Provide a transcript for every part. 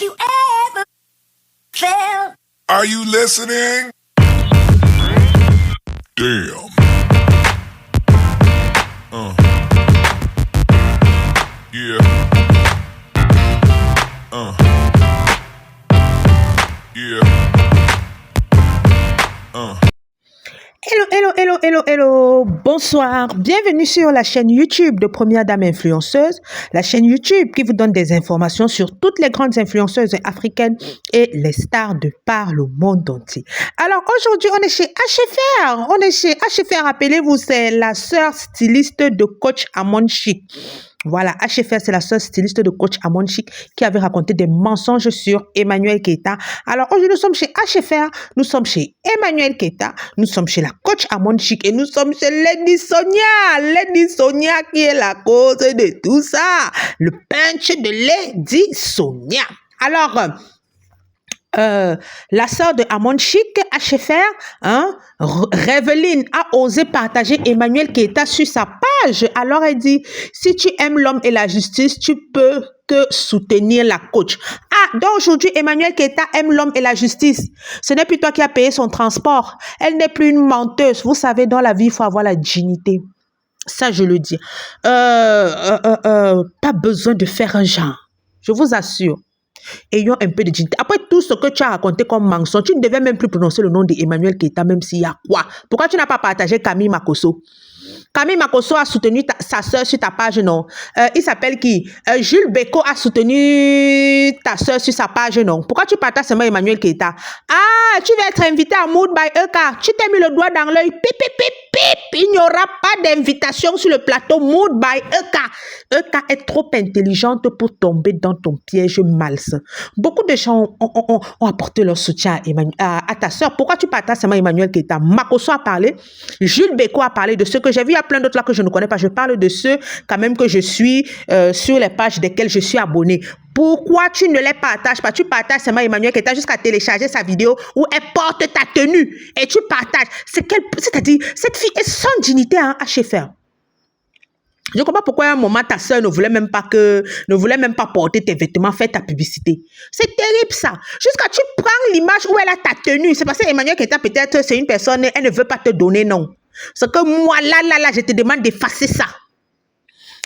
Have you ever felt? Are you listening? Damn. Yeah. Yeah. Hello. Bonsoir. Bienvenue sur la chaîne YouTube de Première Dame Influenceuse, la chaîne YouTube qui vous donne des informations sur toutes les grandes influenceuses africaines et les stars de par le monde entier. Alors aujourd'hui, on est chez HFR. Rappelez-vous, c'est la sœur styliste de Coach Amon Chic. Voilà, HFR, c'est la sœur styliste de Coach Amon Chic qui avait raconté des mensonges sur Emmanuel Keita. Alors aujourd'hui, nous sommes chez HFR, nous sommes chez Emmanuel Keita, nous sommes chez la Coach Amon Chic et nous sommes chez Lady Sonia. Lady Sonia qui est la cause de tout ça. Le punch de Lady Sonia. Alors, la sœur de Amon Chic, HFR, Rêveline a osé partager Emmanuel Keita sur sa page. Alors elle dit, si tu aimes l'homme et la justice, tu peux que soutenir la coach. Ah, donc aujourd'hui, Emmanuel Keita aime l'homme et la justice. Ce n'est plus toi qui as payé son transport. Elle n'est plus une menteuse. Vous savez, dans la vie, il faut avoir la dignité. Ça, je le dis. Pas besoin de faire un genre. Je vous assure. Ayons un peu de dignité. Après tout ce que tu as raconté comme mensonge, tu ne devais même plus prononcer le nom d'Emmanuel Keita, même s'il y a quoi. Pourquoi tu n'as pas partagé Camille Makosso? Camille Makosso a soutenu sa soeur sur ta page, non? Il s'appelle qui? Jules Beko a soutenu ta soeur sur sa page, non? Pourquoi tu partages seulement Emmanuel Keita? Ah, tu vas être invité à Mood by Eka. Tu t'es mis le doigt dans l'œil. Pip, pip, pip, pip. Il n'y aura pas d'invitation sur le plateau Mood by Eka. Eka est trop intelligente pour tomber dans ton piège malsain. Beaucoup de gens ont apporté leur soutien à ta soeur. Pourquoi tu partages seulement Emmanuel Keita? Makosso a parlé. Jules Beko a parlé de ce que j'ai vu. Il y a plein d'autres là que je ne connais pas. Je parle de ceux quand même que je suis sur les pages desquelles je suis abonné. Pourquoi tu ne les partages pas? Tu partages seulement Emmanuel Keita jusqu'à télécharger sa vidéo où elle porte ta tenue et tu partages. C'est-à-dire, cette fille est sans dignité, hein, HFR. Je ne comprends pas pourquoi à un moment ta soeur ne voulait même pas porter tes vêtements, faire ta publicité. C'est terrible ça. Jusqu'à tu prends l'image où elle a ta tenue. C'est parce que Emmanuel Keita peut-être c'est une personne, elle ne veut pas te donner non. C'est que moi là, je te demande d'effacer ça.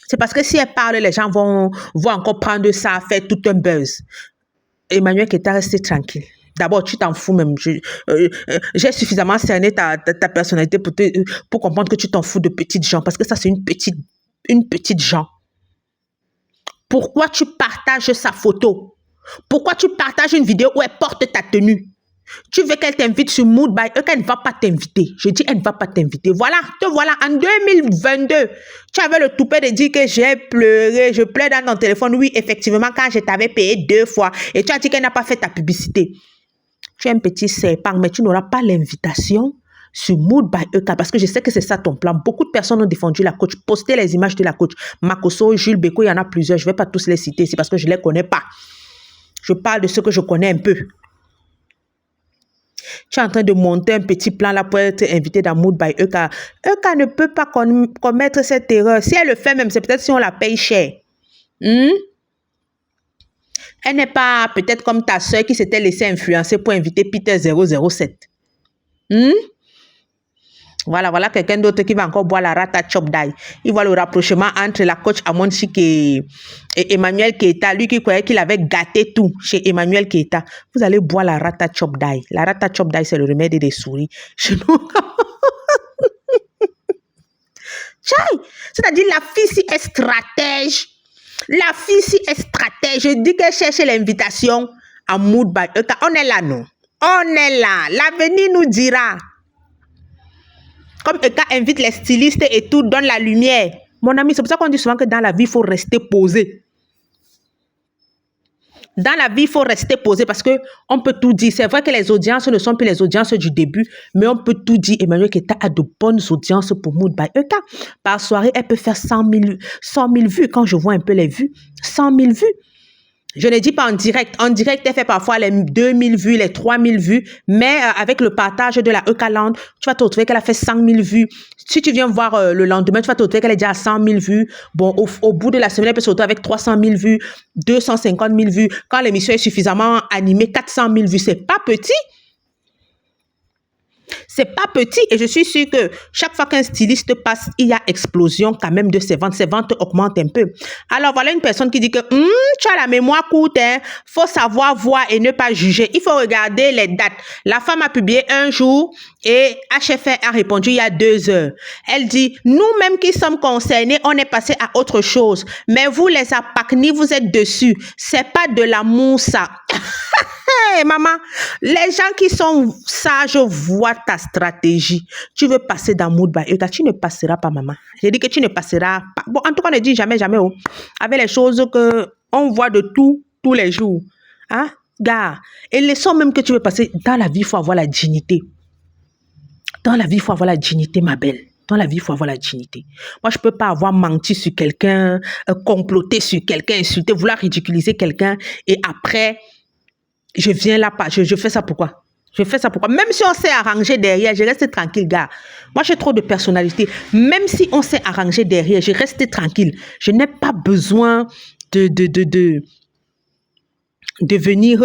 C'est parce que si elle parle, les gens vont encore prendre ça, faire tout un buzz. Emmanuel Keita, reste tranquille. D'abord, tu t'en fous même. J'ai suffisamment cerné ta personnalité pour comprendre que tu t'en fous de petites gens. Parce que ça, c'est une petite gens. Pourquoi tu partages sa photo? Pourquoi tu partages une vidéo où elle porte ta tenue? Tu veux qu'elle t'invite sur Mood by Eka, elle ne va pas t'inviter. Je dis, elle ne va pas t'inviter. Voilà, te voilà. En 2022, tu avais le toupet de dire que j'ai pleuré. Je pleure dans ton téléphone. Oui, effectivement, quand je t'avais payé 2 fois. Et tu as dit qu'elle n'a pas fait ta publicité. Tu es un petit serpent, mais tu n'auras pas l'invitation sur Mood by Eka. Parce que je sais que c'est ça ton plan. Beaucoup de personnes ont défendu la coach. Postez les images de la coach. Makosso, Jules Beko, il y en a plusieurs. Je ne vais pas tous les citer. C'est parce que je ne les connais pas. Je parle de ce que je connais un peu. Tu es en train de monter un petit plan là pour être invité dans Mood by Eka. Eka ne peut pas commettre cette erreur. Si elle le fait même, c'est peut-être si on la paye cher. Elle n'est pas peut-être comme ta soeur qui s'était laissée influencer pour inviter Peter 007. Voilà quelqu'un d'autre qui va encore boire la rata chop d'ail. Il voit le rapprochement entre la coach Amon Chic et Emmanuel Keita. Lui qui croyait qu'il avait gâté tout chez Emmanuel Keita. Vous allez boire la rata chop d'ail. La rata chop d'ail, c'est le remède des souris. Chez nous. C'est-à-dire la fille si est stratège. La fille si est stratège. Je dis qu'elle cherche l'invitation à Mood by Eka. On est là, non? On est là. L'avenir nous dira. Comme Eka invite les stylistes et tout, donne la lumière. Mon ami, c'est pour ça qu'on dit souvent que dans la vie, il faut rester posé. Dans la vie, il faut rester posé parce qu'on peut tout dire. C'est vrai que les audiences ne sont plus les audiences du début, mais on peut tout dire. Emmanuel Keita a de bonnes audiences pour Mood by Eka. Par soirée, elle peut faire 100 000 vues. Quand je vois un peu les vues, 100 000 vues. Je ne dis pas en direct. En direct, elle fait parfois les 2000 vues, les 3000 vues. Mais avec le partage de la Eucaland, tu vas te retrouver qu'elle a fait 100 000 vues. Si tu viens voir le lendemain, tu vas te retrouver qu'elle est déjà à 100 000 vues. Bon, au bout de la semaine, elle peut se retrouver avec 300 000 vues, 250 000 vues. Quand l'émission est suffisamment animée, 400 000 vues. C'est pas petit. C'est pas petit et je suis sûre que chaque fois qu'un styliste passe, il y a explosion quand même de ses ventes augmentent un peu. Alors voilà une personne qui dit que tu as la mémoire courte, hein, faut savoir voir et ne pas juger. Il faut regarder les dates. La femme a publié un jour et HFR a répondu il y a 2 heures. Elle dit, nous-mêmes qui sommes concernés, on est passé à autre chose. Mais vous les apacnis, vous êtes dessus. C'est pas de l'amour ça. Hey, maman, les gens qui sont sages voient ta stratégie. Tu veux passer dans Mood by Euka, tu ne passeras pas, maman. J'ai dit que tu ne passeras pas. Bon, en tout cas, on ne dit jamais, jamais. Oh. Avec les choses qu'on voit de tous les jours. Hein, gars. Et les sons même que tu veux passer, dans la vie, il faut avoir la dignité. Dans la vie, il faut avoir la dignité, ma belle. Dans la vie, il faut avoir la dignité. Moi, je ne peux pas avoir menti sur quelqu'un, comploter sur quelqu'un, insulter, vouloir ridiculiser quelqu'un et après... Je viens là, je fais ça pourquoi? Je fais ça pourquoi? Même si on s'est arrangé derrière, je reste tranquille, gars. Moi, j'ai trop de personnalité. Même si on s'est arrangé derrière, je reste tranquille. Je n'ai pas besoin de venir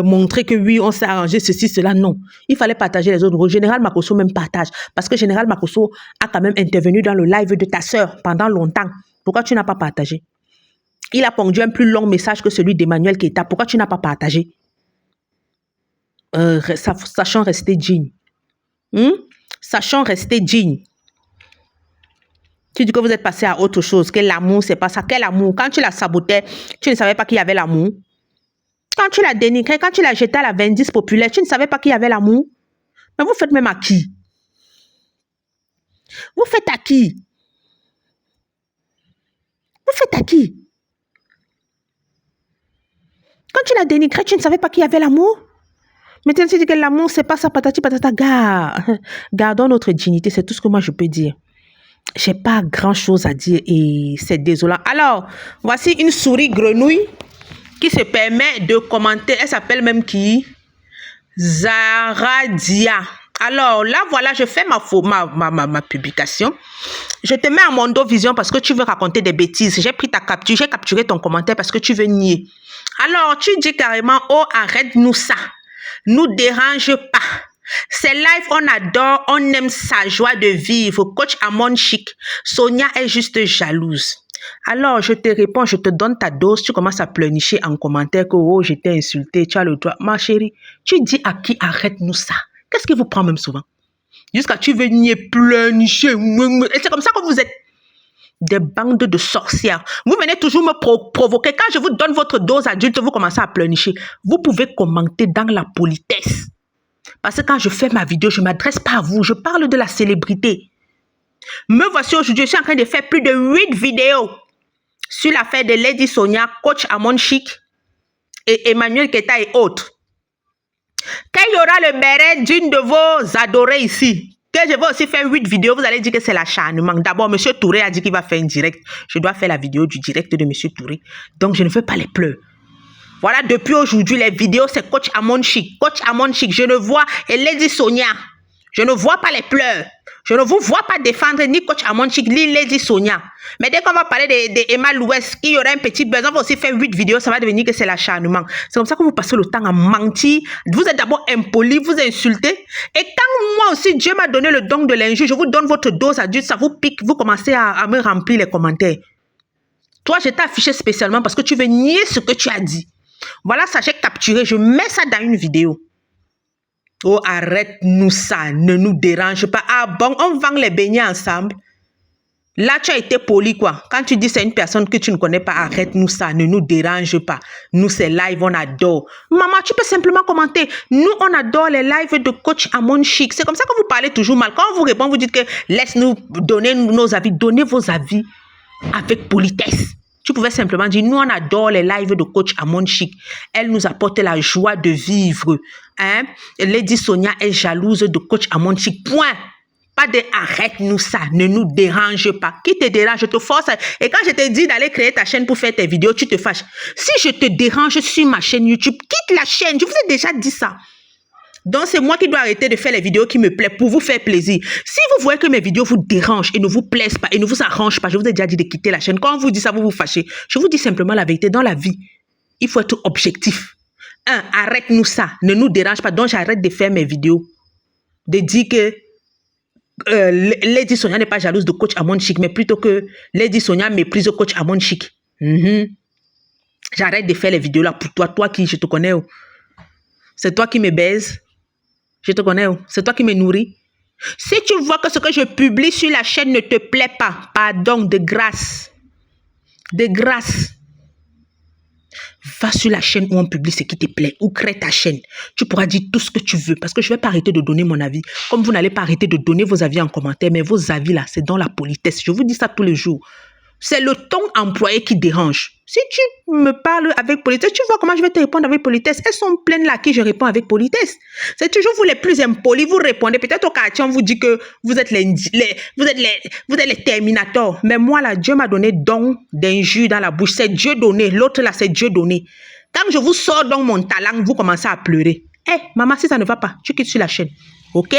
montrer que oui, on s'est arrangé, ceci, cela. Non. Il fallait partager les autres. Général Makosso même partage. Parce que Général Makosso a quand même intervenu dans le live de ta sœur pendant longtemps. Pourquoi tu n'as pas partagé? Il a pondu un plus long message que celui d'Emmanuel Keita. Pourquoi tu n'as pas partagé? Sachant rester digne. Sachant rester digne. Tu dis que vous êtes passé à autre chose, que l'amour, c'est pas ça. Quel amour? Quand tu la sabotais, tu ne savais pas qu'il y avait l'amour. Quand tu l'as dénigré, quand tu l'as jeté à la Vindice populaire, tu ne savais pas qu'il y avait l'amour. Mais vous faites même à qui? Vous faites à qui? Vous faites à qui? Quand tu l'as dénigré, tu ne savais pas qu'il y avait l'amour. Maintenant, tu dis que l'amour, c'est pas ça, patati patata. Gardons notre dignité, c'est tout ce que moi je peux dire. J'ai pas grand-chose à dire et c'est désolant. Alors, voici une souris grenouille qui se permet de commenter. Elle s'appelle même qui? Zaradia. Alors là, voilà, je fais ma publication. Je te mets en Mondo Vision parce que tu veux raconter des bêtises. J'ai pris ta capture, j'ai capturé ton commentaire parce que tu veux nier. Alors, tu dis carrément, oh, arrête-nous ça. Nous dérange pas. C'est live, on adore, on aime sa joie de vivre. Coach Amon Chic. Sonia est juste jalouse. Alors, je te réponds, je te donne ta dose. Tu commences à pleurnicher en commentaire que, oh, j'étais insultée, tu as le droit. Ma chérie, tu dis à qui arrête-nous ça? Qu'est-ce qui vous prend même souvent? Jusqu'à tu veux nier, pleurnicher. Et c'est comme ça que vous êtes. Des bandes de sorcières. Vous venez toujours me provoquer. Quand je vous donne votre dose adulte, vous commencez à pleurnicher. Vous pouvez commenter dans la politesse. Parce que quand je fais ma vidéo, je ne m'adresse pas à vous. Je parle de la célébrité. Me voici aujourd'hui, je suis en train de faire plus de 8 vidéos sur l'affaire de Lady Sonia, Coach Amon Chic et Emmanuel Keita et autres. Quand il y aura le béret d'une de vos adorées ici, que je vais aussi faire 8 vidéos, vous allez dire que c'est l'acharnement. D'abord, M. Touré a dit qu'il va faire une direct. Je dois faire la vidéo du direct de M. Touré. Donc, je ne fais pas les pleurs. Voilà, depuis aujourd'hui, les vidéos, c'est Coach Amon Chic. Coach Amon Chic, je ne vois, et Lady Sonia, je ne vois pas les pleurs. Je ne vous vois pas défendre ni Coach Amon Chic, ni Lady Sonia. Mais dès qu'on va parler de Emma Louest, qui y aura un petit besoin, on va aussi faire 8 vidéos, ça va devenir que c'est l'acharnement. C'est comme ça que vous passez le temps à mentir. Vous êtes d'abord impoli, vous insultez. Et quand moi aussi, Dieu m'a donné le don de l'injure, je vous donne votre dose adulte, ça vous pique, vous commencez à me remplir les commentaires. Toi, je t'ai affiché spécialement parce que tu veux nier ce que tu as dit. Voilà, ça, j'ai capturé, je mets ça dans une vidéo. Oh, arrête-nous ça, ne nous dérange pas. Ah bon, on vend les beignets ensemble. Là, tu as été poli, quoi. Quand tu dis c'est une personne que tu ne connais pas, arrête-nous ça, ne nous dérange pas. Nous, c'est live, on adore. Maman, tu peux simplement commenter. Nous, on adore les lives de Coach Amon Chic. C'est comme ça que vous parlez toujours mal. Quand on vous répond, vous dites que laisse-nous donner nos avis. Donnez vos avis avec politesse. Tu pouvais simplement dire, nous, on adore les lives de Coach Amon Chic. Elle nous apporte la joie de vivre. Hein? Lady Sonia est jalouse de Coach Amon Chic. Point. Pas de arrête-nous ça, ne nous dérange pas. Qui te dérange, je te force. Et quand je te dis d'aller créer ta chaîne pour faire tes vidéos, tu te fâches. Si je te dérange sur ma chaîne YouTube, quitte la chaîne. Je vous ai déjà dit ça. Donc, c'est moi qui dois arrêter de faire les vidéos qui me plaisent pour vous faire plaisir. Si vous voyez que mes vidéos vous dérangent et ne vous plaisent pas et ne vous arrangent pas, je vous ai déjà dit de quitter la chaîne. Quand on vous dit ça, vous vous fâchez. Je vous dis simplement la vérité. Dans la vie, il faut être objectif. Arrête-nous ça. Ne nous dérange pas. Donc, j'arrête de faire mes vidéos. De dire que Lady Sonia n'est pas jalouse de coach Amon Chic, mais plutôt que Lady Sonia méprise le coach Amon Chic. J'arrête de faire les vidéos là pour toi. Toi qui, je te connais. C'est toi qui me baise. Je te connais. C'est toi qui me nourris. Si tu vois que ce que je publie sur la chaîne ne te plaît pas, pardon, de grâce. De grâce. Va sur la chaîne où on publie ce qui te plaît, ou crée ta chaîne. Tu pourras dire tout ce que tu veux, parce que je ne vais pas arrêter de donner mon avis. Comme vous n'allez pas arrêter de donner vos avis en commentaire, mais vos avis là, c'est dans la politesse. Je vous dis ça tous les jours. C'est le ton employé qui dérange. Si tu me parles avec politesse, tu vois comment je vais te répondre avec politesse. Elles sont pleines là à qui je réponds avec politesse. C'est toujours vous les plus impolis, vous répondez. Peut-être au quartier, on vous dit que vous êtes les terminators. Mais moi là, Dieu m'a donné don d'injure dans la bouche. C'est Dieu donné. L'autre là, c'est Dieu donné. Quand je vous sors dans mon talent, vous commencez à pleurer. Maman, si ça ne va pas, tu quittes sur la chaîne. OK?